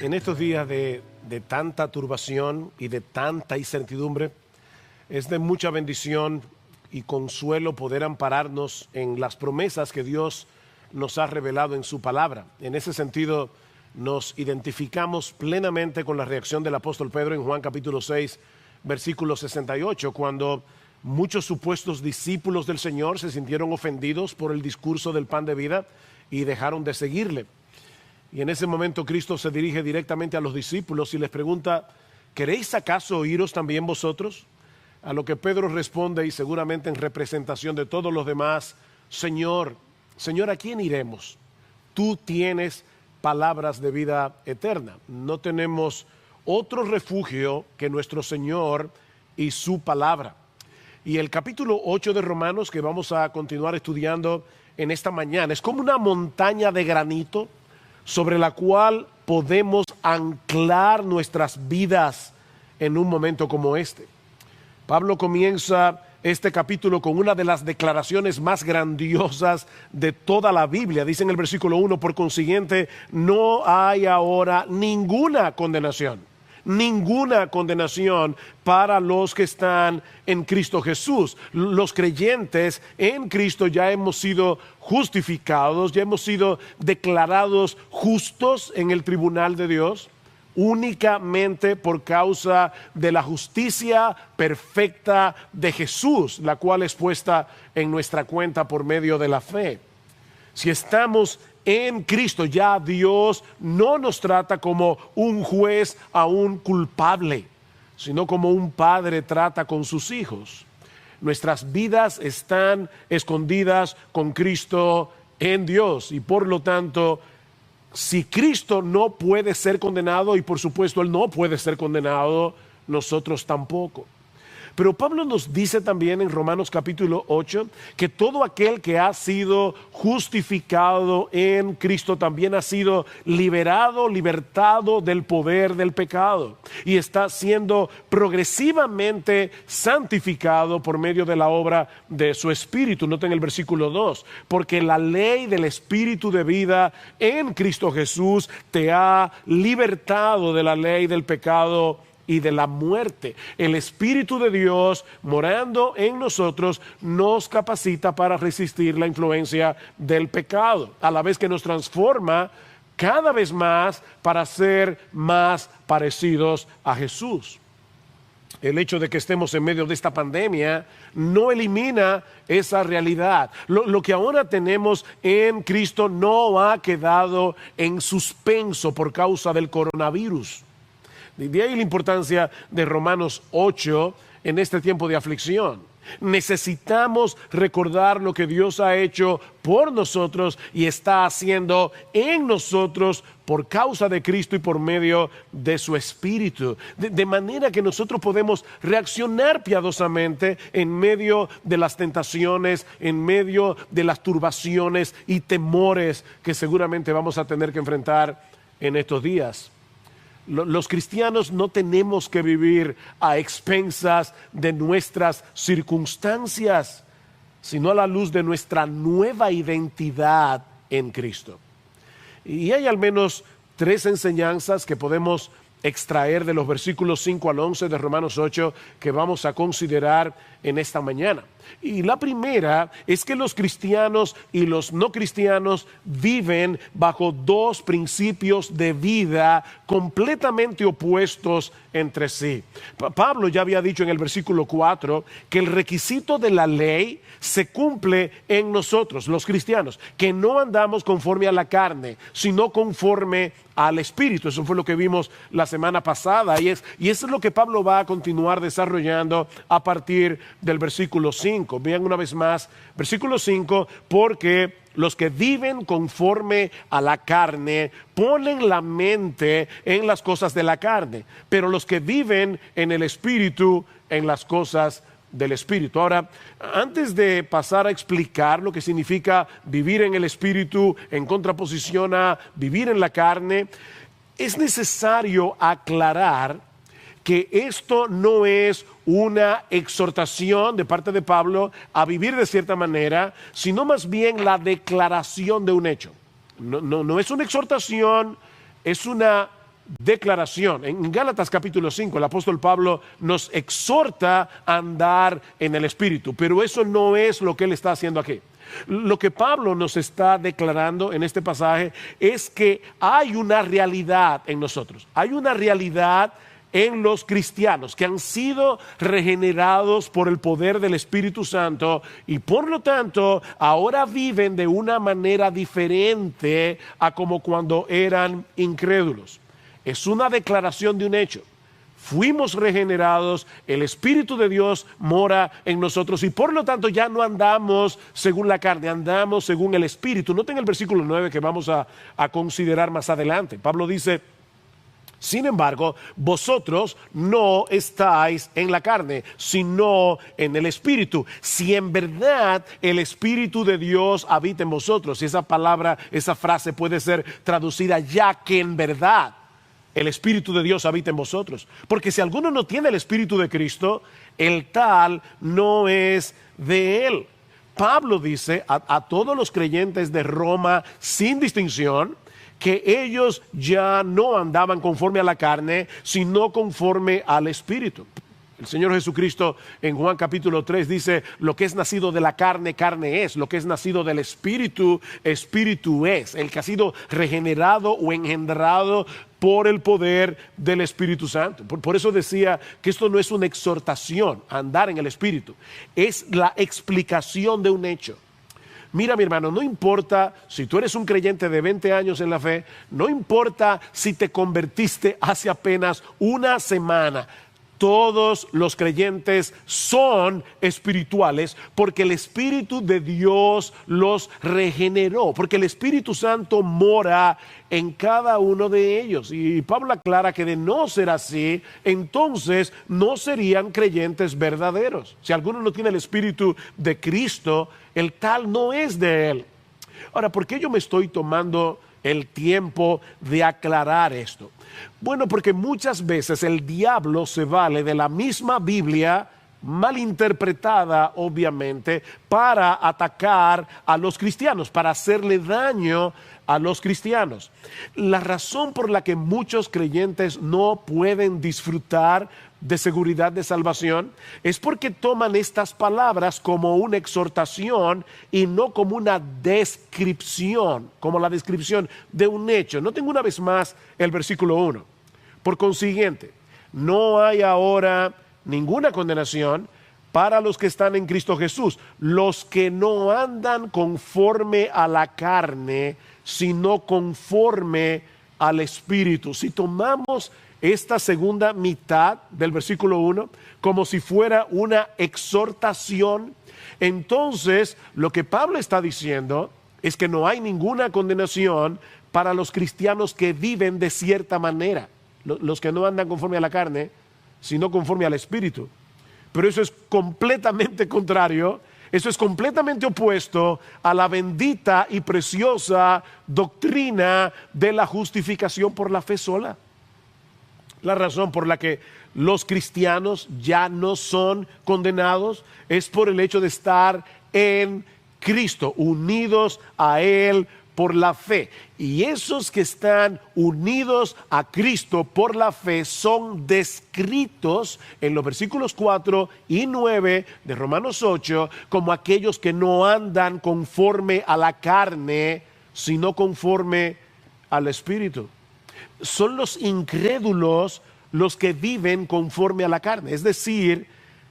En estos días de tanta turbación y de tanta incertidumbre, es de mucha bendición y consuelo poder ampararnos en las promesas que Dios nos ha revelado en su palabra. En ese sentido, nos identificamos plenamente con la reacción del apóstol Pedro en Juan capítulo 6, versículo 68, cuando muchos supuestos discípulos del Señor se sintieron ofendidos por el discurso del pan de vida y dejaron de seguirle. Y en ese momento Cristo se dirige directamente a los discípulos y les pregunta: ¿queréis acaso iros también vosotros? A lo que Pedro responde, y seguramente en representación de todos los demás: Señor, ¿a quién iremos? Tú tienes palabras de vida eterna. No tenemos otro refugio que nuestro Señor y su palabra. Y el capítulo 8 de Romanos, que vamos a continuar estudiando en esta mañana, es como una montaña de granito sobre la cual podemos anclar nuestras vidas en un momento como este. Pablo comienza este capítulo con una de las declaraciones más grandiosas de toda la Biblia. Dice en el versículo 1: por consiguiente, no hay ahora ninguna condenación para los que están en Cristo Jesús. Los creyentes en Cristo ya hemos sido justificados, ya hemos sido declarados justos en el tribunal de Dios, únicamente por causa de la justicia perfecta de Jesús, la cual es puesta en nuestra cuenta por medio de la fe. Si estamos en Cristo, ya Dios no nos trata como un juez a un culpable, sino como un padre trata con sus hijos. Nuestras vidas están escondidas con Cristo en Dios, y por lo tanto, si Cristo no puede ser condenado, y por supuesto Él no puede ser condenado, nosotros tampoco. Pero Pablo nos dice también en Romanos capítulo 8 que todo aquel que ha sido justificado en Cristo también ha sido libertado del poder del pecado y está siendo progresivamente santificado por medio de la obra de su Espíritu. Noten el versículo 2: porque la ley del Espíritu de vida en Cristo Jesús te ha libertado de la ley del pecado y de la muerte. El Espíritu de Dios morando en nosotros nos capacita para resistir la influencia del pecado, a la vez que nos transforma cada vez más para ser más parecidos a Jesús. El hecho de que estemos en medio de esta pandemia no elimina esa realidad. Lo que ahora tenemos en Cristo no ha quedado en suspenso por causa del coronavirus. De ahí la importancia de Romanos 8 en este tiempo de aflicción. Necesitamos recordar lo que Dios ha hecho por nosotros y está haciendo en nosotros por causa de Cristo y por medio de su Espíritu. De manera que nosotros podemos reaccionar piadosamente en medio de las tentaciones, en medio de las turbaciones y temores que seguramente vamos a tener que enfrentar en estos días. Los cristianos no tenemos que vivir a expensas de nuestras circunstancias, sino a la luz de nuestra nueva identidad en Cristo. Y hay al menos 3 enseñanzas que podemos extraer de los versículos 5 al 11 de Romanos 8 que vamos a considerar en esta mañana. Y la primera es que los cristianos y los no cristianos viven bajo 2 principios de vida completamente opuestos entre sí. Pablo ya había dicho en el versículo 4 que el requisito de la ley se cumple en nosotros, los cristianos, que no andamos conforme a la carne, sino conforme al Espíritu. Eso fue lo que vimos la semana pasada y eso es lo que Pablo va a continuar desarrollando a partir del versículo 5. Vean una vez más, versículo 5: porque los que viven conforme a la carne ponen la mente en las cosas de la carne, pero los que viven en el Espíritu, en las cosas del Espíritu. Ahora, antes de pasar a explicar lo que significa vivir en el Espíritu en contraposición a vivir en la carne, es necesario aclarar que esto no es una exhortación de parte de Pablo a vivir de cierta manera, sino más bien la declaración de un hecho. No es una exhortación, es una declaración. En Gálatas capítulo 5, el apóstol Pablo nos exhorta a andar en el Espíritu, pero eso no es lo que él está haciendo aquí. Lo que Pablo nos está declarando en este pasaje es que hay una realidad en nosotros, hay una realidad en los cristianos que han sido regenerados por el poder del Espíritu Santo y por lo tanto ahora viven de una manera diferente a como cuando eran incrédulos. Es una declaración de un hecho. Fuimos regenerados, el Espíritu de Dios mora en nosotros y por lo tanto ya no andamos según la carne, andamos según el Espíritu. Noten el versículo 9 que vamos a considerar más adelante. Pablo dice: sin embargo, vosotros no estáis en la carne, sino en el Espíritu. Si en verdad el Espíritu de Dios habita en vosotros, y esa palabra, esa frase puede ser traducida ya que en verdad el Espíritu de Dios habita en vosotros. Porque si alguno no tiene el Espíritu de Cristo, el tal no es de él. Pablo dice a todos los creyentes de Roma sin distinción que ellos ya no andaban conforme a la carne, sino conforme al Espíritu. El Señor Jesucristo en Juan capítulo 3 dice: lo que es nacido de la carne, carne es; lo que es nacido del Espíritu, Espíritu es. El que ha sido regenerado o engendrado por el poder del Espíritu Santo. Por eso decía que esto no es una exhortación a andar en el Espíritu, es la explicación de un hecho. Mira, mi hermano, no importa si tú eres un creyente de 20 años en la fe, no importa si te convertiste hace apenas una semana. Todos los creyentes son espirituales porque el Espíritu de Dios los regeneró, porque el Espíritu Santo mora en cada uno de ellos. Y Pablo aclara que de no ser así, entonces no serían creyentes verdaderos. Si alguno no tiene el Espíritu de Cristo, el tal no es de él. Ahora, ¿por qué yo me estoy tomando el tiempo de aclarar esto? Bueno, porque muchas veces el diablo se vale de la misma Biblia, malinterpretada obviamente, para atacar a los cristianos, para hacerle daño a los cristianos. La razón por la que muchos creyentes no pueden disfrutar de seguridad de salvación es porque toman estas palabras como una exhortación y no como una descripción, como la descripción de un hecho. Noten una vez más el versículo 1. Por consiguiente, no hay ahora ninguna condenación para los que están en Cristo Jesús, los que no andan conforme a la carne, sino conforme al Espíritu. Si tomamos esta segunda mitad del versículo 1 como si fuera una exhortación, entonces lo que Pablo está diciendo es que no hay ninguna condenación para los cristianos que viven de cierta manera, los que no andan conforme a la carne, sino conforme al Espíritu. Pero eso es completamente contrario, eso es completamente opuesto a la bendita y preciosa doctrina de la justificación por la fe sola. La razón por la que los cristianos ya no son condenados es por el hecho de estar en Cristo, unidos a Él por la fe. Y esos que están unidos a Cristo por la fe son descritos en los versículos 4 y 9 de Romanos 8 como aquellos que no andan conforme a la carne, sino conforme al Espíritu. Son los incrédulos los que viven conforme a la carne, es decir,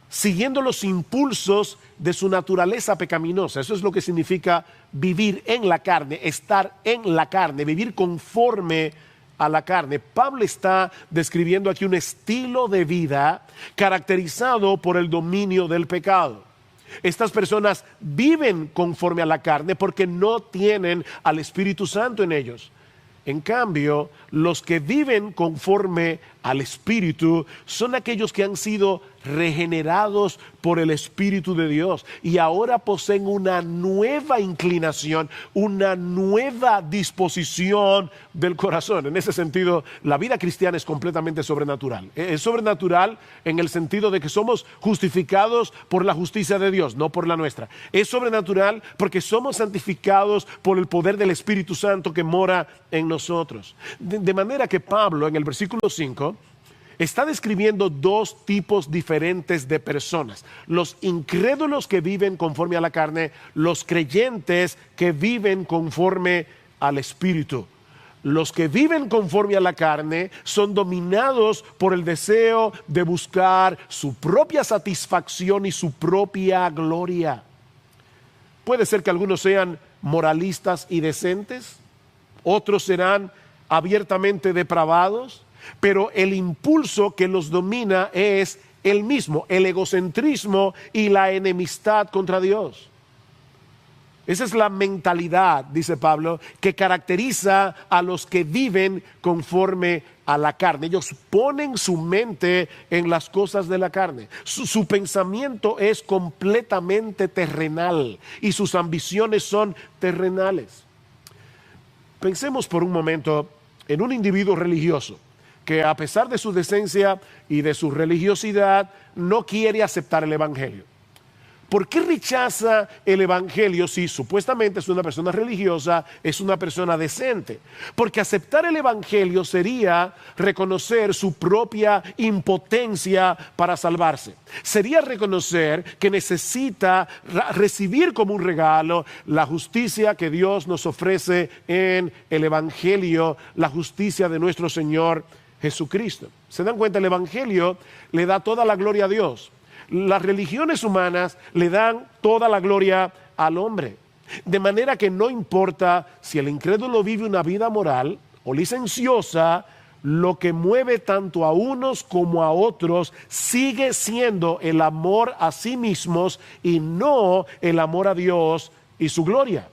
siguiendo los impulsos de su naturaleza pecaminosa. Eso es lo que significa vivir en la carne, estar en la carne, vivir conforme a la carne. Pablo está describiendo aquí un estilo de vida caracterizado por el dominio del pecado. Estas personas viven conforme a la carne porque no tienen al Espíritu Santo en ellos. En cambio, los que viven conforme al Espíritu son aquellos que han sido regenerados por el Espíritu de Dios y ahora poseen una nueva inclinación, una nueva disposición del corazón. En ese sentido, la vida cristiana es completamente sobrenatural. Es sobrenatural en el sentido de que somos justificados por la justicia de Dios, no por la nuestra. Es sobrenatural porque somos santificados por el poder del Espíritu Santo que mora en nosotros. De manera que Pablo, en el versículo 5, está describiendo dos tipos diferentes de personas: los incrédulos que viven conforme a la carne, los creyentes que viven conforme al Espíritu. Los que viven conforme a la carne son dominados por el deseo de buscar su propia satisfacción y su propia gloria. Puede ser que algunos sean moralistas y decentes, otros serán abiertamente depravados, pero el impulso que los domina es el mismo, el egocentrismo y la enemistad contra Dios. Esa es la mentalidad, dice Pablo, que caracteriza a los que viven conforme a la carne. Ellos ponen su mente en las cosas de la carne. Su pensamiento es completamente terrenal y sus ambiciones son terrenales. Pensemos por un momento en un individuo religioso que, a pesar de su decencia y de su religiosidad, no quiere aceptar el Evangelio. ¿Por qué rechaza el Evangelio si supuestamente es una persona religiosa, es una persona decente? Porque aceptar el Evangelio sería reconocer su propia impotencia para salvarse. Sería reconocer que necesita recibir como un regalo la justicia que Dios nos ofrece en el Evangelio, la justicia de nuestro Señor Jesucristo. ¿Se dan cuenta? El Evangelio le da toda la gloria a Dios. Las religiones humanas le dan toda la gloria al hombre. De manera que no importa si el incrédulo vive una vida moral o licenciosa, lo que mueve tanto a unos como a otros sigue siendo el amor a sí mismos y no el amor a Dios y su gloria.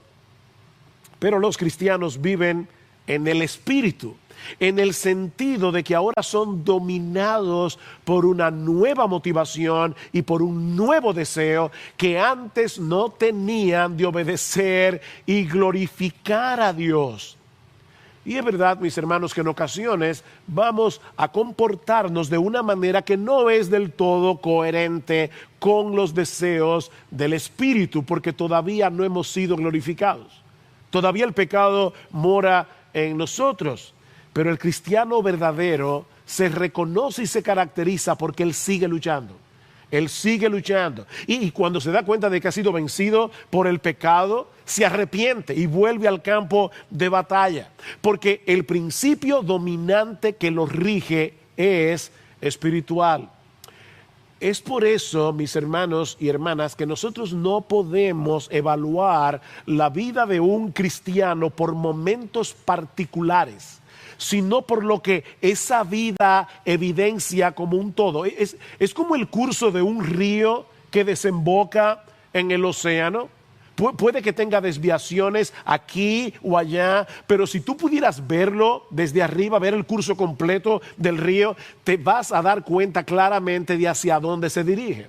Pero los cristianos viven en el Espíritu, en el sentido de que ahora son dominados por una nueva motivación y por un nuevo deseo que antes no tenían de obedecer y glorificar a Dios. Y es verdad, mis hermanos, que en ocasiones vamos a comportarnos de una manera que no es del todo coherente con los deseos del Espíritu, porque todavía no hemos sido glorificados. Todavía el pecado mora en nosotros. Pero el cristiano verdadero se reconoce y se caracteriza porque él sigue luchando. Él sigue luchando. Y cuando se da cuenta de que ha sido vencido por el pecado, se arrepiente y vuelve al campo de batalla. Porque el principio dominante que lo rige es espiritual. Es por eso, mis hermanos y hermanas, que nosotros no podemos evaluar la vida de un cristiano por momentos particulares, sino por lo que esa vida evidencia como un todo. Es como el curso de un río que desemboca en el océano. Puede que tenga desviaciones aquí o allá, pero si tú pudieras verlo desde arriba, ver el curso completo del río, te vas a dar cuenta claramente de hacia dónde se dirige.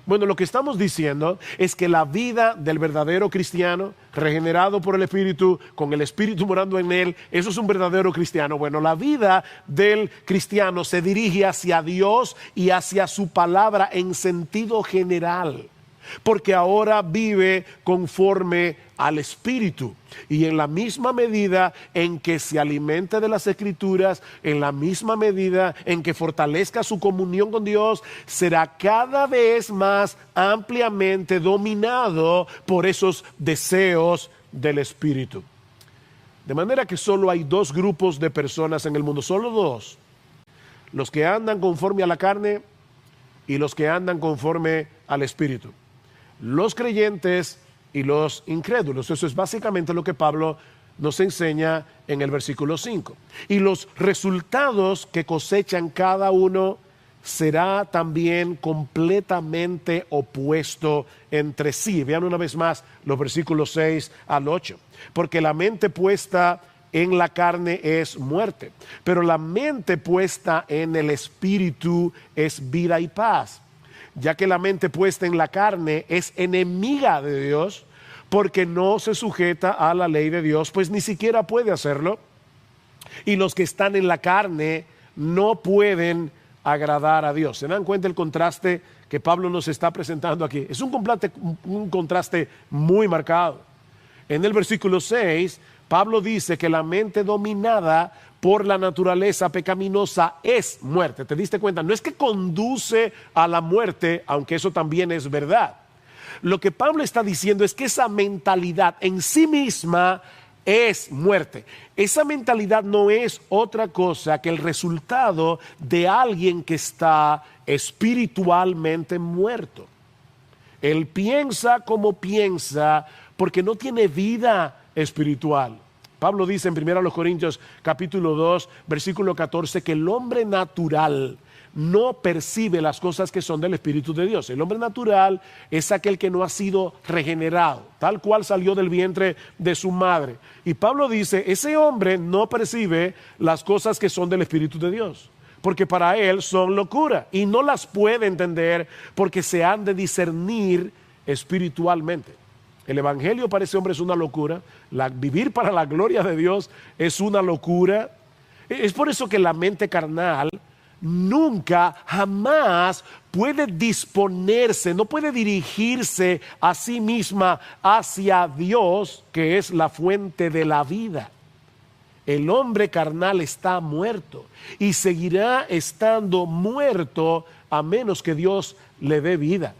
Bueno, lo que estamos diciendo es que la vida del verdadero cristiano, regenerado por el Espíritu, con el Espíritu morando en él, eso es un verdadero cristiano. Bueno, la vida del cristiano se dirige hacia Dios y hacia su palabra en sentido general, porque ahora vive conforme al Espíritu. Y en la misma medida en que se alimente de las Escrituras, en la misma medida en que fortalezca su comunión con Dios, será cada vez más ampliamente dominado por esos deseos del Espíritu. De manera que solo hay dos grupos de personas en el mundo, solo dos: los que andan conforme a la carne y los que andan conforme al Espíritu. Los creyentes y los incrédulos. Eso es básicamente lo que Pablo nos enseña en el versículo 5. Y los resultados que cosechan cada uno será también completamente opuesto entre sí. Vean una vez más los versículos 6 al 8. Porque la mente puesta en la carne es muerte, pero la mente puesta en el espíritu es vida y paz. Ya que la mente puesta en la carne es enemiga de Dios, porque no se sujeta a la ley de Dios, pues ni siquiera puede hacerlo. Y los que están en la carne no pueden agradar a Dios. ¿Se dan cuenta el contraste que Pablo nos está presentando aquí? Es un contraste muy marcado. En el versículo 6, Pablo dice que la mente dominada por la naturaleza pecaminosa es muerte. ¿Te diste cuenta? No es que conduce a la muerte, aunque eso también es verdad. Lo que Pablo está diciendo es que esa mentalidad en sí misma es muerte. Esa mentalidad no es otra cosa que el resultado de alguien que está espiritualmente muerto. Él piensa como piensa porque no tiene vida espiritual. Pablo dice en 1 Corintios capítulo 2, versículo 14, que el hombre natural no percibe las cosas que son del Espíritu de Dios. El hombre natural es aquel que no ha sido regenerado, tal cual salió del vientre de su madre. Y Pablo dice, ese hombre no percibe las cosas que son del Espíritu de Dios, porque para él son locura y no las puede entender porque se han de discernir espiritualmente. El evangelio para ese hombre es una locura. Vivir para la gloria de Dios es una locura. Es por eso que la mente carnal nunca, jamás puede disponerse, no puede dirigirse a sí misma hacia Dios, que es la fuente de la vida. El hombre carnal está muerto y seguirá estando muerto a menos que Dios le dé vida.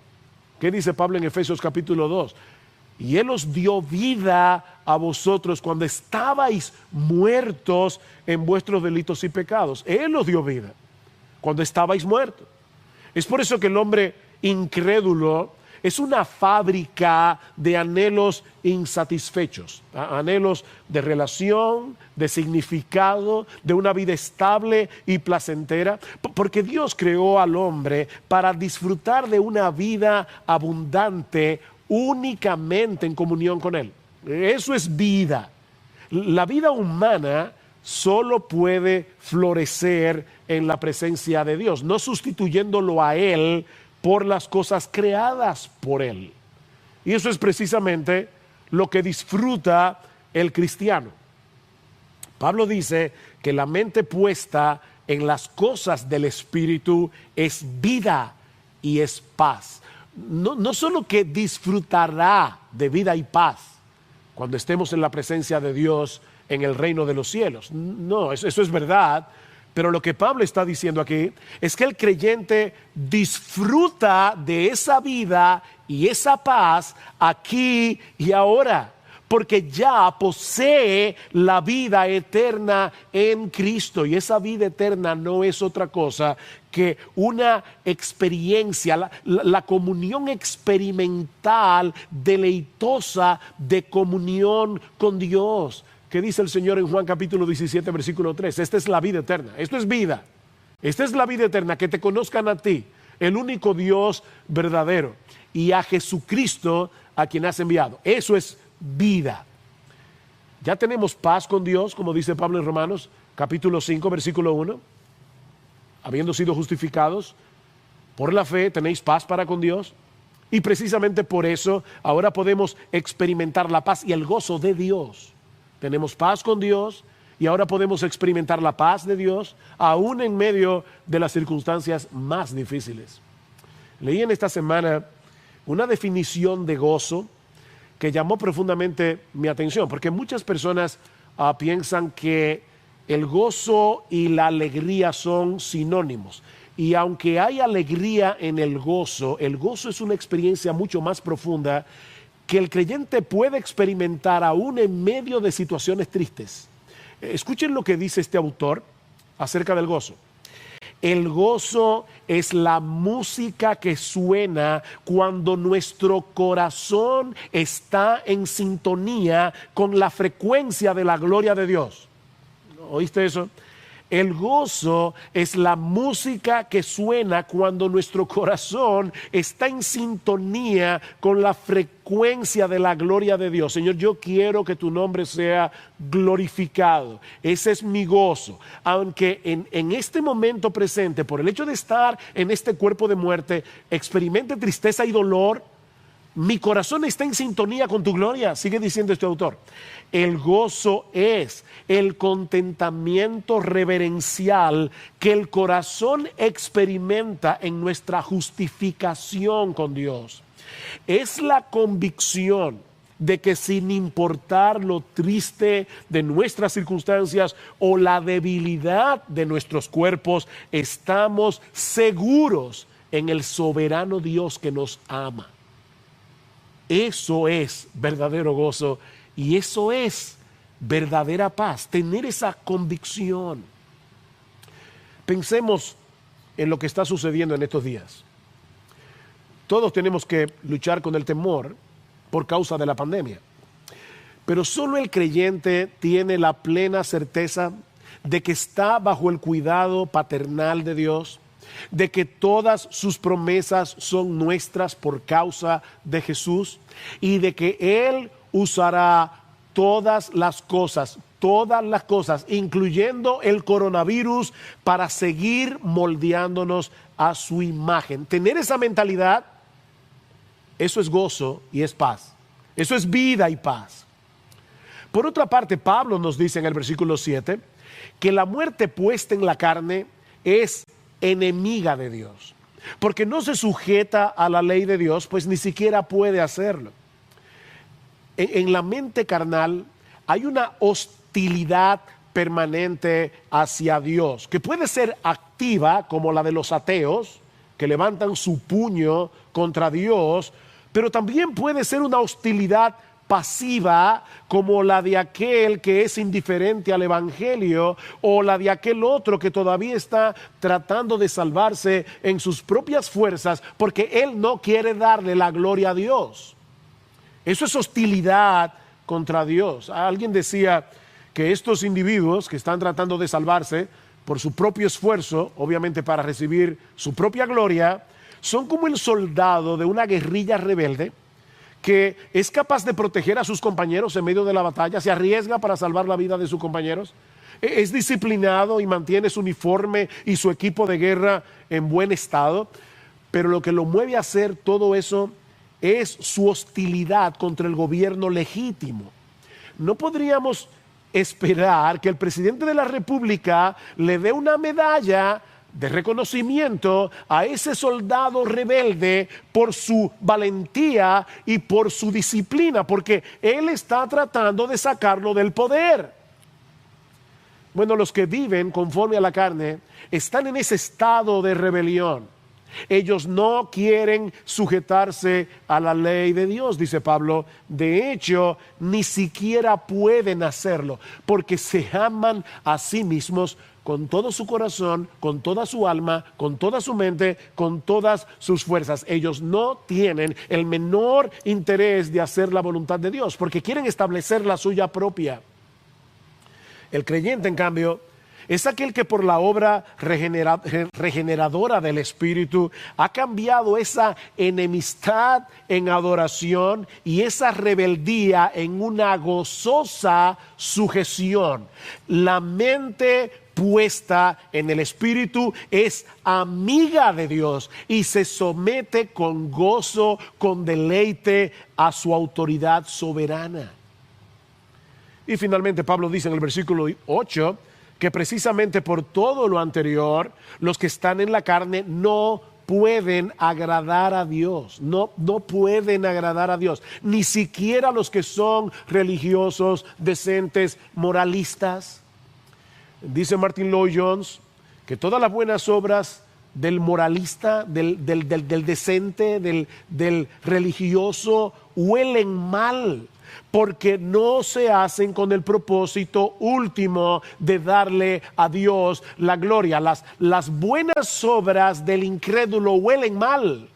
¿Qué dice Pablo en Efesios capítulo 2? Y Él os dio vida a vosotros cuando estabais muertos en vuestros delitos y pecados. Él os dio vida cuando estabais muertos. Es por eso que el hombre incrédulo es una fábrica de anhelos insatisfechos, anhelos de relación, de significado, de una vida estable y placentera, porque Dios creó al hombre para disfrutar de una vida abundante únicamente en comunión con Él. Eso es vida. La vida humana solo puede florecer en la presencia de Dios, no sustituyéndolo a Él por las cosas creadas por Él. Y eso es precisamente lo que disfruta el cristiano. Pablo dice que la mente puesta en las cosas del Espíritu es vida y es paz. No solo que disfrutará de vida y paz cuando estemos en la presencia de Dios en el reino de los cielos. No, eso es verdad. Pero lo que Pablo está diciendo aquí es que el creyente disfruta de esa vida y esa paz aquí y ahora, porque ya posee la vida eterna en Cristo. Y esa vida eterna no es otra cosa que una experiencia, la comunión experimental, deleitosa de comunión con Dios. ¿Qué dice el Señor en Juan capítulo 17, versículo 3? Esta es la vida eterna, esto es vida. Esta es la vida eterna, que te conozcan a ti, el único Dios verdadero, y a Jesucristo a quien has enviado. Eso es vida. Ya tenemos paz con Dios, como dice Pablo en Romanos capítulo 5, versículo 1. Habiendo sido justificados por la fe, tenéis paz para con Dios. Y precisamente por eso ahora podemos experimentar la paz y el gozo de Dios. Tenemos paz con Dios y ahora podemos experimentar la paz de Dios aún en medio de las circunstancias más difíciles. Leí en esta semana una definición de gozo que llamó profundamente mi atención, porque muchas personas piensan que el gozo y la alegría son sinónimos. Y aunque hay alegría en el gozo es una experiencia mucho más profunda que el creyente puede experimentar aún en medio de situaciones tristes. Escuchen lo que dice este autor acerca del gozo. El gozo es la música que suena cuando nuestro corazón está en sintonía con la frecuencia de la gloria de Dios. ¿Oíste eso? El gozo es la música que suena cuando nuestro corazón está en sintonía con la frecuencia de la gloria de Dios. Señor, yo quiero que tu nombre sea glorificado. Ese es mi gozo. Aunque en este momento presente, por el hecho de estar en este cuerpo de muerte, experimente tristeza y dolor, mi corazón está en sintonía con tu gloria, sigue diciendo este autor. El gozo es el contentamiento reverencial que el corazón experimenta en nuestra justificación con Dios. Es la convicción de que sin importar lo triste de nuestras circunstancias o la debilidad de nuestros cuerpos, estamos seguros en el soberano Dios que nos ama. Eso es verdadero gozo y eso es verdadera paz, tener esa convicción. Pensemos en lo que está sucediendo en estos días. Todos tenemos que luchar con el temor por causa de la pandemia, pero solo el creyente tiene la plena certeza de que está bajo el cuidado paternal de Dios, de que todas sus promesas son nuestras por causa de Jesús y de que Él usará todas las cosas, incluyendo el coronavirus, para seguir moldeándonos a su imagen. Tener esa mentalidad, eso es gozo y es paz. Eso es vida y paz. Por otra parte, Pablo nos dice en el versículo 7 que la muerte puesta en la carne es enemiga de Dios, porque no se sujeta a la ley de Dios, pues ni siquiera puede hacerlo. En la mente carnal hay una hostilidad permanente hacia Dios, que puede ser activa, como la de los ateos, que levantan su puño contra Dios, pero también puede ser una hostilidad pasiva, como la de aquel que es indiferente al evangelio, o la de aquel otro que todavía está tratando de salvarse en sus propias fuerzas porque él no quiere darle la gloria a Dios. Eso es hostilidad contra Dios. Alguien decía que estos individuos que están tratando de salvarse por su propio esfuerzo, obviamente para recibir su propia gloria, son como el soldado de una guerrilla rebelde que es capaz de proteger a sus compañeros en medio de la batalla, se arriesga para salvar la vida de sus compañeros, es disciplinado y mantiene su uniforme y su equipo de guerra en buen estado, pero lo que lo mueve a hacer todo eso es su hostilidad contra el gobierno legítimo. No podríamos esperar que el presidente de la República le dé una medalla de reconocimiento a ese soldado rebelde por su valentía y por su disciplina, porque él está tratando de sacarlo del poder. Bueno, los que viven conforme a la carne están en ese estado de rebelión. Ellos no quieren sujetarse a la ley de Dios, dice Pablo. De hecho, ni siquiera pueden hacerlo, porque se aman a sí mismos con todo su corazón, con toda su alma, con toda su mente, con todas sus fuerzas. Ellos no tienen el menor interés de hacer la voluntad de Dios, porque quieren establecer la suya propia. El creyente, en cambio, es aquel que por la obra regeneradora del Espíritu ha cambiado esa enemistad en adoración y esa rebeldía en una gozosa sujeción. La mente puesta en el Espíritu es amiga de Dios y se somete con gozo, con deleite a su autoridad soberana. Y finalmente Pablo dice en el versículo 8 que precisamente por todo lo anterior, los que están en la carne no pueden agradar a Dios, no pueden agradar a Dios, ni siquiera los que son religiosos, decentes, moralistas. Dice Martin Lloyd-Jones que todas las buenas obras del moralista, del decente, del religioso, huelen mal, porque no se hacen con el propósito último de darle a Dios la gloria. Las buenas obras del incrédulo huelen mal.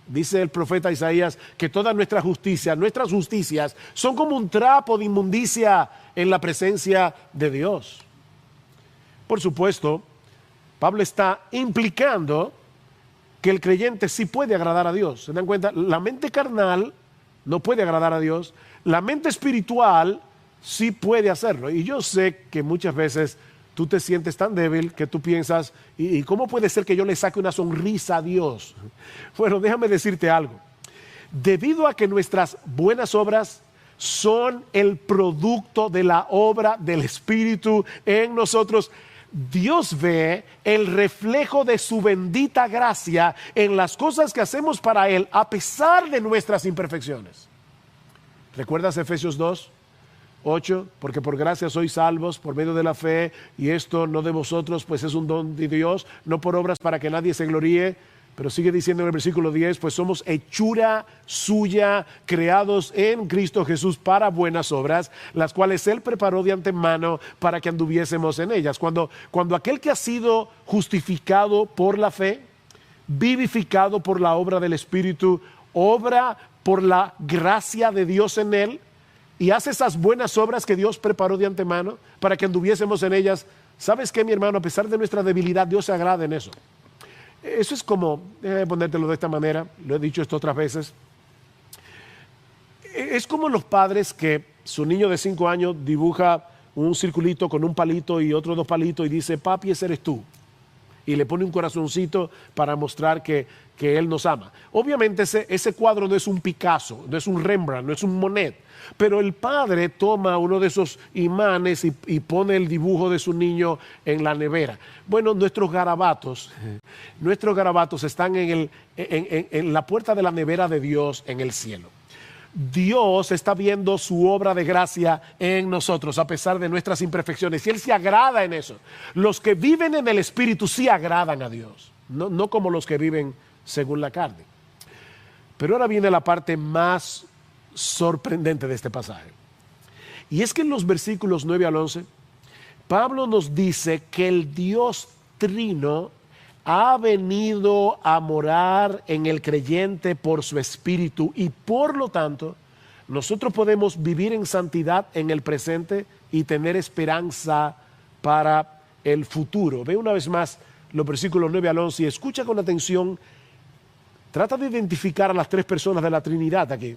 Dice el profeta Isaías que todas nuestras justicias son como un trapo de inmundicia en la presencia de Dios. Por supuesto, Pablo está implicando que el creyente sí puede agradar a Dios. ¿Se dan cuenta? La mente carnal no puede agradar a Dios. La mente espiritual sí puede hacerlo. Y yo sé que muchas veces tú te sientes tan débil que tú piensas, ¿y cómo puede ser que yo le saque una sonrisa a Dios? Bueno, déjame decirte algo. Debido a que nuestras buenas obras son el producto de la obra del Espíritu en nosotros, Dios ve el reflejo de su bendita gracia en las cosas que hacemos para Él a pesar de nuestras imperfecciones. ¿Recuerdas Efesios 2:8? Porque por gracia sois salvos por medio de la fe, y esto no de vosotros, pues es un don de Dios, no por obras para que nadie se gloríe. Pero sigue diciendo en el versículo 10, pues somos hechura suya, creados en Cristo Jesús para buenas obras, las cuales Él preparó de antemano para que anduviésemos en ellas. Cuando aquel que ha sido justificado por la fe, vivificado por la obra del Espíritu, obra por la gracia de Dios en él, y hace esas buenas obras que Dios preparó de antemano para que anduviésemos en ellas, ¿sabes qué, mi hermano? A pesar de nuestra debilidad, Dios se agrada en eso. Eso es como, déjame ponértelo de esta manera, lo he dicho esto otras veces, es como los padres que su niño de 5 años dibuja un circulito con un palito y otros 2 palitos y dice, papi, ese eres tú. Y le pone un corazoncito para mostrar que Él nos ama. Obviamente ese cuadro no es un Picasso, no es un Rembrandt, no es un Monet, pero el padre toma uno de esos imanes y pone el dibujo de su niño en la nevera. Bueno, nuestros garabatos están en la puerta de la nevera de Dios en el cielo. Dios está viendo su obra de gracia en nosotros a pesar de nuestras imperfecciones y Él se agrada en eso. Los que viven en el Espíritu sí agradan a Dios, no como los que viven según la carne. Pero ahora viene la parte más sorprendente de este pasaje. Y es que en los versículos 9 al 11, Pablo nos dice que el Dios Trino ha venido a morar en el creyente por su Espíritu y por lo tanto nosotros podemos vivir en santidad en el presente y tener esperanza para el futuro. Ve una vez más los versículos 9 al 11 y escucha con atención. Trata de identificar a las 3 personas de la Trinidad aquí.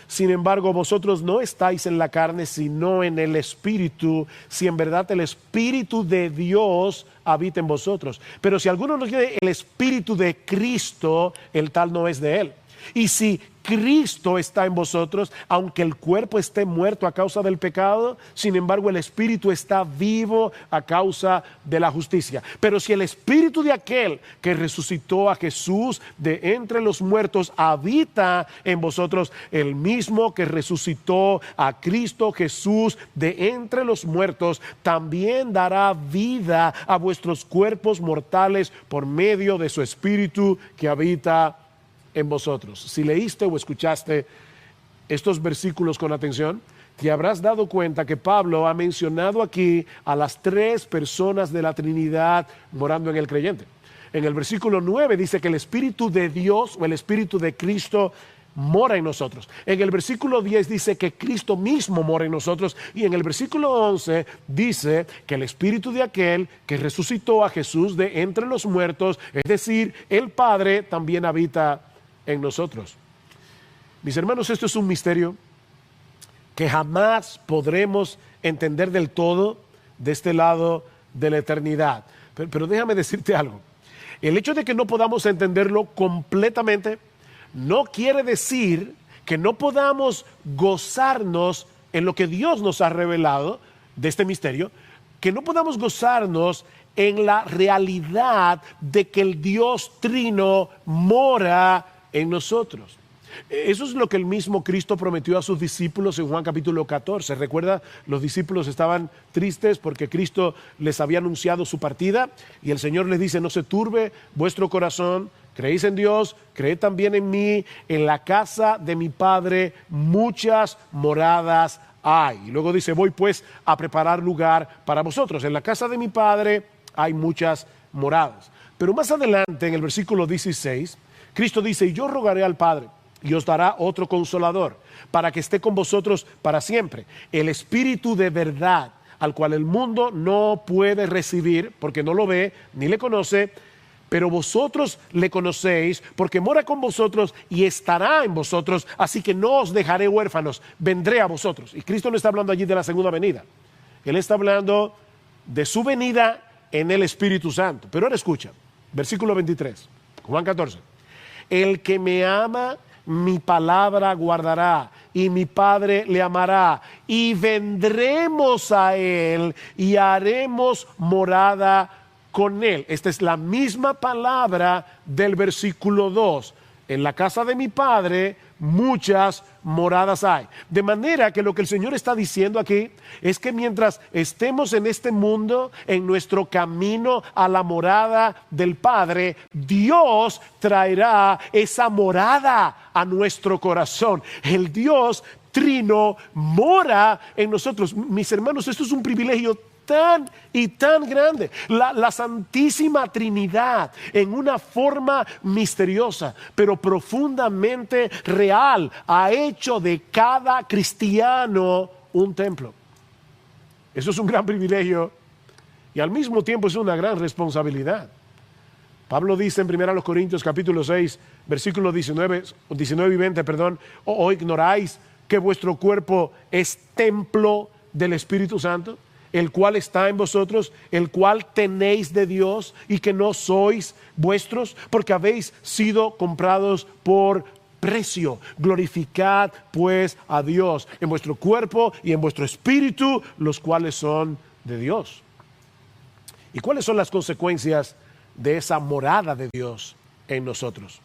Sin embargo, vosotros no estáis en la carne, sino en el Espíritu, si en verdad el Espíritu de Dios habita en vosotros. Pero si alguno no tiene el Espíritu de Cristo, el tal no es de Él. Y si Cristo está en vosotros, aunque el cuerpo esté muerto a causa del pecado, sin embargo el Espíritu está vivo a causa de la justicia. Pero si el Espíritu de aquel que resucitó a Jesús de entre los muertos habita en vosotros, el mismo que resucitó a Cristo Jesús de entre los muertos, también dará vida a vuestros cuerpos mortales por medio de su Espíritu que habita en vosotros. Si leíste o escuchaste estos versículos con atención, te habrás dado cuenta que Pablo ha mencionado aquí a las 3 personas de la Trinidad morando en el creyente. En el versículo 9 dice que el Espíritu de Dios o el Espíritu de Cristo mora en nosotros. En el versículo 10 dice que Cristo mismo mora en nosotros, y en el versículo 11 dice que el Espíritu de aquel que resucitó a Jesús de entre los muertos, es decir, el Padre, también habita en nosotros. Mis hermanos, esto es un misterio que jamás podremos entender del todo de este lado de la eternidad. Pero déjame decirte algo. El hecho de que no podamos entenderlo completamente no quiere decir que no podamos gozarnos en lo que Dios nos ha revelado de este misterio, que no podamos gozarnos en la realidad de que el Dios Trino mora en nosotros. Eso es lo que el mismo Cristo prometió a sus discípulos en Juan capítulo 14. Recuerda, los discípulos estaban tristes porque Cristo les había anunciado su partida y el Señor les dice: no se turbe vuestro corazón, creéis en Dios, creed también en mí. En la casa de mi Padre muchas moradas hay. Y luego dice: voy pues a preparar lugar para vosotros. En la casa de mi Padre hay muchas moradas. Pero más adelante, en el versículo 16, Cristo dice: y yo rogaré al Padre, y os dará otro consolador, para que esté con vosotros para siempre, el Espíritu de verdad, al cual el mundo no puede recibir porque no lo ve ni le conoce, pero vosotros le conocéis porque mora con vosotros y estará en vosotros, así que no os dejaré huérfanos, vendré a vosotros. Y Cristo no está hablando allí de la segunda venida, Él está hablando de su venida en el Espíritu Santo. Pero ahora escucha, versículo 23, Juan 14. El que me ama, mi palabra guardará, y mi Padre le amará, y vendremos a él y haremos morada con él. Esta es la misma palabra del versículo 2. En la casa de mi Padre muchas moradas hay. De manera que lo que el Señor está diciendo aquí es que mientras estemos en este mundo, en nuestro camino a la morada del Padre, Dios traerá esa morada a nuestro corazón. El Dios Trino mora en nosotros. Mis hermanos, esto es un privilegio tan y tan grande. La Santísima Trinidad en una forma misteriosa, pero profundamente real, ha hecho de cada cristiano un templo. Eso es un gran privilegio y al mismo tiempo es una gran responsabilidad. Pablo dice en 1 Corintios capítulo 6, versículos 19 y 20, ¿o ignoráis que vuestro cuerpo es templo del Espíritu Santo, el cual está en vosotros, el cual tenéis de Dios, y que no sois vuestros, porque habéis sido comprados por precio? Glorificad pues a Dios en vuestro cuerpo y en vuestro espíritu, los cuales son de Dios. ¿Y cuáles son las consecuencias de esa morada de Dios en nosotros?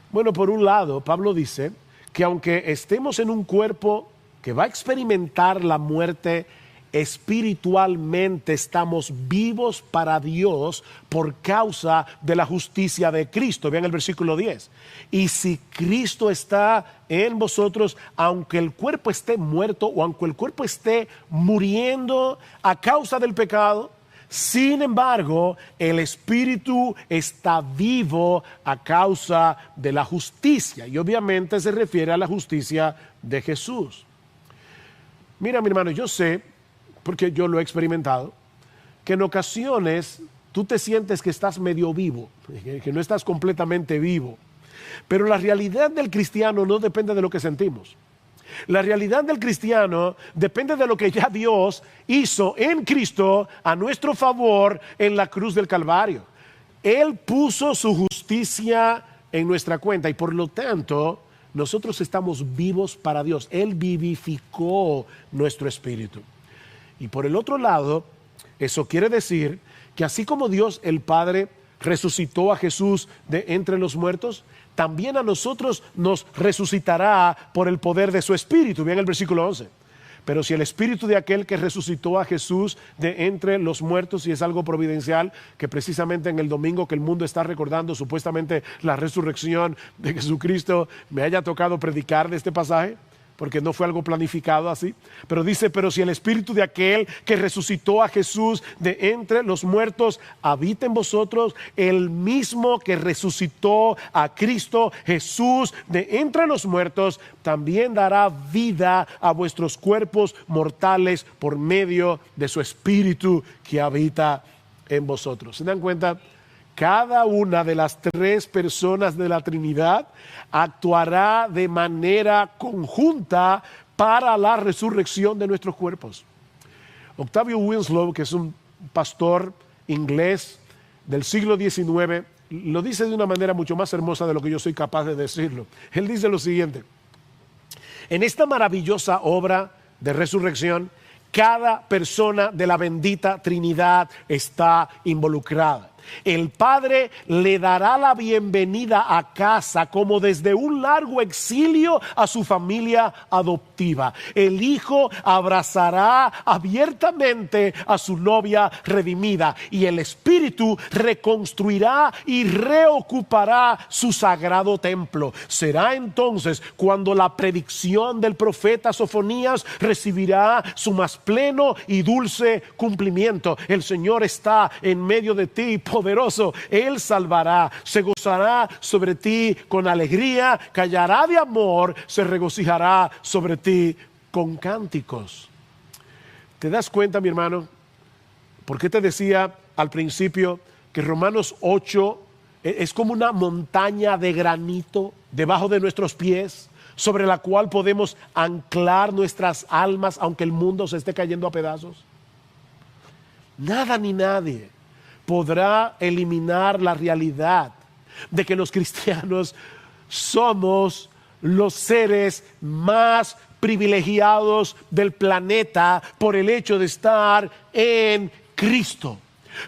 Bueno, por un lado, Pablo dice que aunque estemos en un cuerpo que va a experimentar la muerte, espiritualmente estamos vivos para Dios por causa de la justicia de Cristo. Vean el versículo 10. Y si Cristo está en vosotros, aunque el cuerpo esté muerto o aunque el cuerpo esté muriendo a causa del pecado, sin embargo, el Espíritu está vivo a causa de la justicia. Y obviamente se refiere a la justicia de Jesús. Mira, mi hermano, yo sé, porque yo lo he experimentado, que en ocasiones tú te sientes que estás medio vivo, que no estás completamente vivo. Pero la realidad del cristiano no depende de lo que sentimos. La realidad del cristiano depende de lo que ya Dios hizo en Cristo a nuestro favor en la cruz del Calvario. Él puso su justicia en nuestra cuenta y por lo tanto nosotros estamos vivos para Dios. Él vivificó nuestro espíritu. Y por el otro lado, eso quiere decir que así como Dios el Padre resucitó a Jesús de entre los muertos, también a nosotros nos resucitará por el poder de su Espíritu. Vean el versículo 11. Pero si el Espíritu de aquel que resucitó a Jesús de entre los muertos, y es algo providencial, que precisamente en el domingo que el mundo está recordando supuestamente la resurrección de Jesucristo, me haya tocado predicar de este pasaje, porque no fue algo planificado así, pero dice, pero si el Espíritu de aquel que resucitó a Jesús de entre los muertos habita en vosotros, el mismo que resucitó a Cristo Jesús de entre los muertos, también dará vida a vuestros cuerpos mortales por medio de su Espíritu que habita en vosotros. ¿Se dan cuenta? Cada una de las tres personas de la Trinidad actuará de manera conjunta para la resurrección de nuestros cuerpos. Octavio Winslow, que es un pastor inglés del siglo XIX, lo dice de una manera mucho más hermosa de lo que yo soy capaz de decirlo. Él dice lo siguiente: en esta maravillosa obra de resurrección, cada persona de la bendita Trinidad está involucrada. El Padre le dará la bienvenida a casa como desde un largo exilio a su familia adoptiva. El Hijo abrazará abiertamente a su novia redimida y el Espíritu reconstruirá y reocupará su sagrado templo. Será entonces cuando la predicción del profeta Sofonías recibirá su más pleno y dulce cumplimiento. El Señor está en medio de ti, poderoso. Él salvará, se gozará sobre ti con alegría, callará de amor, se regocijará sobre ti con cánticos. ¿Te das cuenta, mi hermano? ¿Por qué te decía al principio que Romanos 8 es como una montaña de granito debajo de nuestros pies, sobre la cual podemos anclar nuestras almas aunque el mundo se esté cayendo a pedazos? Nada ni nadie podrá eliminar la realidad de que los cristianos somos los seres más privilegiados del planeta por el hecho de estar en Cristo.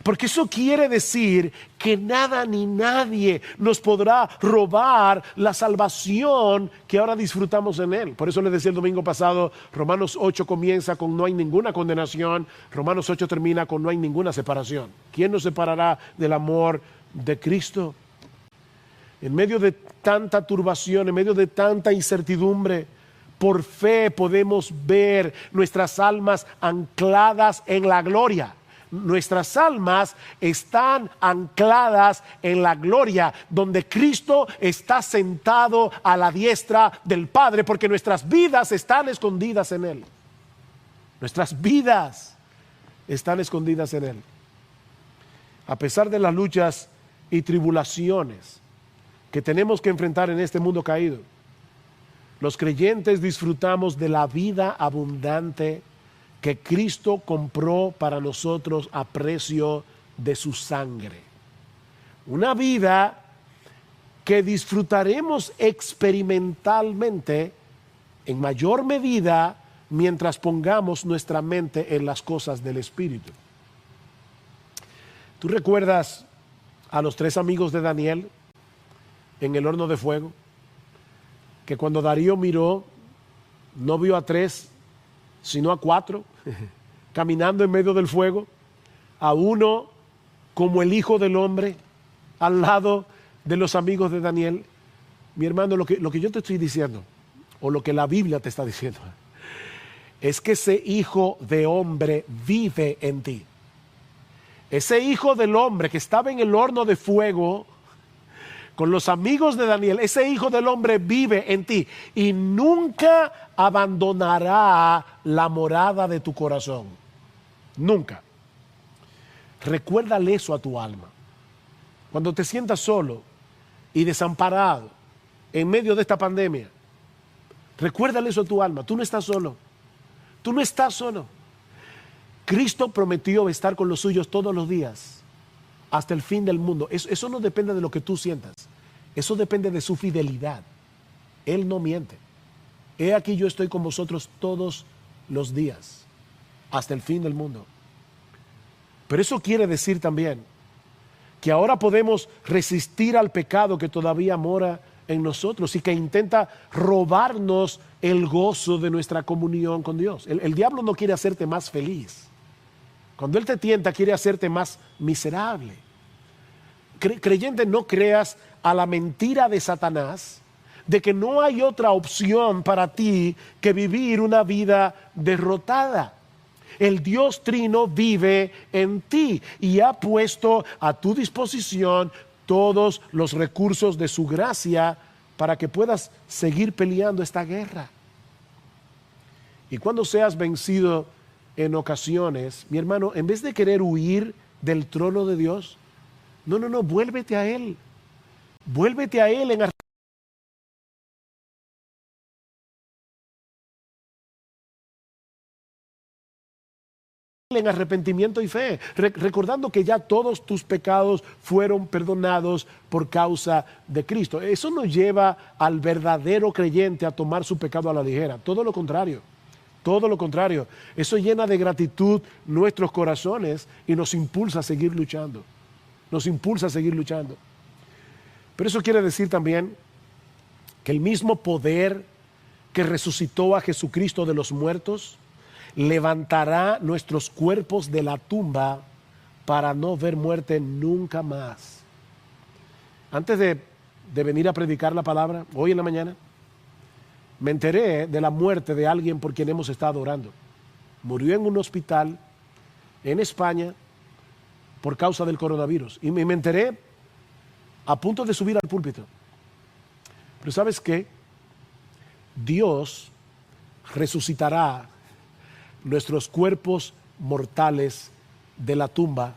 Porque eso quiere decir que nada ni nadie nos podrá robar la salvación que ahora disfrutamos en Él. Por eso les decía el domingo pasado, Romanos 8 comienza con no hay ninguna condenación, Romanos 8 termina con no hay ninguna separación. ¿Quién nos separará del amor de Cristo? En medio de tanta turbación, en medio de tanta incertidumbre, por fe podemos ver nuestras almas ancladas en la gloria. Nuestras almas están ancladas en la gloria, donde Cristo está sentado a la diestra del Padre, porque nuestras vidas están escondidas en Él. Nuestras vidas están escondidas en Él. A pesar de las luchas y tribulaciones que tenemos que enfrentar en este mundo caído, los creyentes disfrutamos de la vida abundante que Cristo compró para nosotros a precio de su sangre. Una vida que disfrutaremos experimentalmente en mayor medida mientras pongamos nuestra mente en las cosas del Espíritu. ¿Tú recuerdas a los 3 amigos de Daniel en el horno de fuego? Que cuando Darío miró, no vio a 3, sino a 4, caminando en medio del fuego, a uno como el Hijo del Hombre, al lado de los amigos de Daniel. Mi hermano, lo que yo te estoy diciendo, o lo que la Biblia te está diciendo, es que ese Hijo de Hombre vive en ti. Ese Hijo del Hombre que estaba en el horno de fuego, con los amigos de Daniel, ese Hijo del Hombre vive en ti y nunca abandonará la morada de tu corazón. Nunca. Recuérdale eso a tu alma. Cuando te sientas solo y desamparado en medio de esta pandemia, recuérdale eso a tu alma. Tú no estás solo. Tú no estás solo. Cristo prometió estar con los suyos todos los días hasta el fin del mundo. Eso no depende de lo que tú sientas. Eso depende de su fidelidad. Él no miente. He aquí yo estoy con vosotros todos los días, hasta el fin del mundo. Pero eso quiere decir también que ahora podemos resistir al pecado que todavía mora en nosotros y que intenta robarnos el gozo de nuestra comunión con Dios. El diablo no quiere hacerte más feliz. Cuando él te tienta, quiere hacerte más miserable. Creyente, no creas a la mentira de Satanás de que no hay otra opción para ti que vivir una vida derrotada. El Dios Trino vive en ti y ha puesto a tu disposición todos los recursos de su gracia para que puedas seguir peleando esta guerra. Y cuando seas vencido en ocasiones, mi hermano, en vez de querer huir del trono de Dios, no, vuélvete a Él. Vuélvete a Él en arrepentimiento y fe, recordando que ya todos tus pecados fueron perdonados por causa de Cristo. Eso no lleva al verdadero creyente a tomar su pecado a la ligera, todo lo contrario. Todo lo contrario, eso llena de gratitud nuestros corazones y nos impulsa a seguir luchando. Nos impulsa a seguir luchando. Pero eso quiere decir también que el mismo poder que resucitó a Jesucristo de los muertos levantará nuestros cuerpos de la tumba para no ver muerte nunca más. Antes de venir a predicar la palabra, hoy en la mañana, me enteré de la muerte de alguien por quien hemos estado orando. Murió en un hospital en España por causa del coronavirus. Y me enteré a punto de subir al púlpito. Pero ¿sabes qué? Dios resucitará nuestros cuerpos mortales de la tumba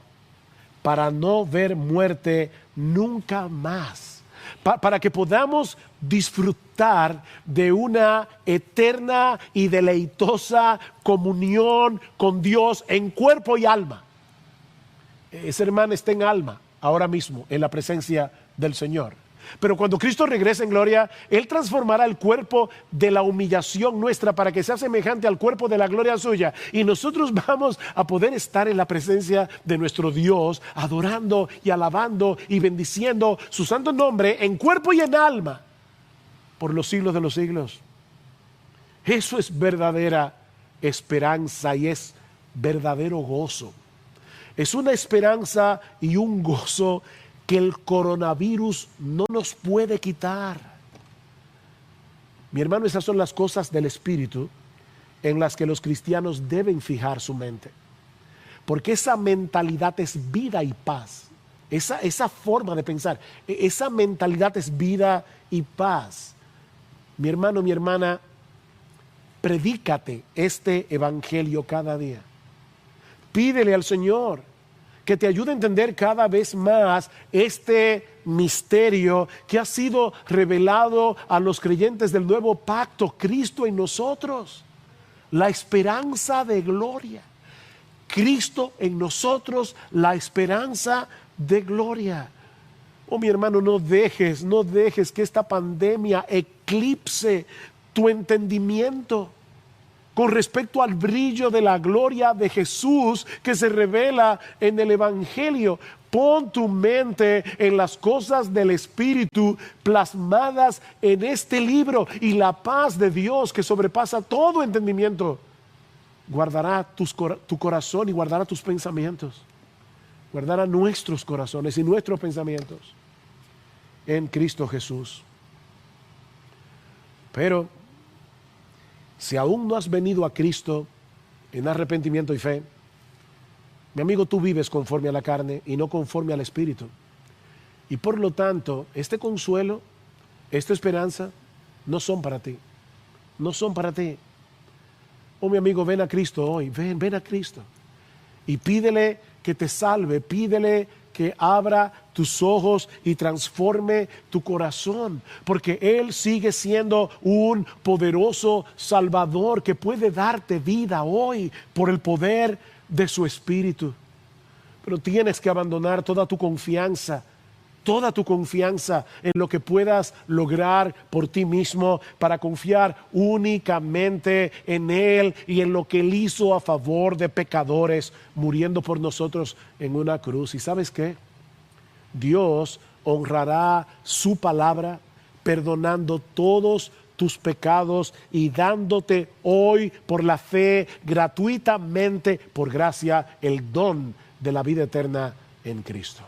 para no ver muerte nunca más, para que podamos disfrutar de una eterna y deleitosa comunión con Dios en cuerpo y alma. Ese hermano está en alma ahora mismo en la presencia del Señor. Pero cuando Cristo regrese en gloria, Él transformará el cuerpo de la humillación nuestra para que sea semejante al cuerpo de la gloria suya. Y nosotros vamos a poder estar en la presencia de nuestro Dios, adorando y alabando y bendiciendo su santo nombre en cuerpo y en alma por los siglos de los siglos. Eso es verdadera esperanza y es verdadero gozo. Es una esperanza y un gozo que el coronavirus no nos puede quitar. Mi hermano, esas son las cosas del Espíritu en las que los cristianos deben fijar su mente. Porque esa mentalidad es vida y paz. Esa forma de pensar, esa mentalidad es vida y paz. Mi hermano, mi hermana, predícate este evangelio cada día. Pídele al Señor que te ayude a entender cada vez más este misterio que ha sido revelado a los creyentes del nuevo pacto, Cristo en nosotros, la esperanza de gloria. Cristo en nosotros, la esperanza de gloria. Oh, mi hermano, no dejes que esta pandemia eclipse tu entendimiento con respecto al brillo de la gloria de Jesús que se revela en el Evangelio. Pon tu mente en las cosas del Espíritu plasmadas en este libro y la paz de Dios que sobrepasa todo entendimiento guardará tu corazón y guardará tus pensamientos. Guardará nuestros corazones y nuestros pensamientos en Cristo Jesús. Pero si aún no has venido a Cristo en arrepentimiento y fe, mi amigo, tú vives conforme a la carne y no conforme al Espíritu. Y por lo tanto, este consuelo, esta esperanza, no son para ti. No son para ti. Oh, mi amigo, ven a Cristo hoy. Ven a Cristo. Y pídele que te salve. Pídele que abra tus ojos y transforme tu corazón, porque Él sigue siendo un poderoso Salvador que puede darte vida hoy por el poder de su Espíritu. Pero tienes que abandonar toda tu confianza en lo que puedas lograr por ti mismo para confiar únicamente en Él y en lo que Él hizo a favor de pecadores, muriendo por nosotros en una cruz. ¿Y sabes qué? Dios honrará su palabra perdonando todos tus pecados y dándote hoy por la fe gratuitamente, por gracia, el don de la vida eterna en Cristo.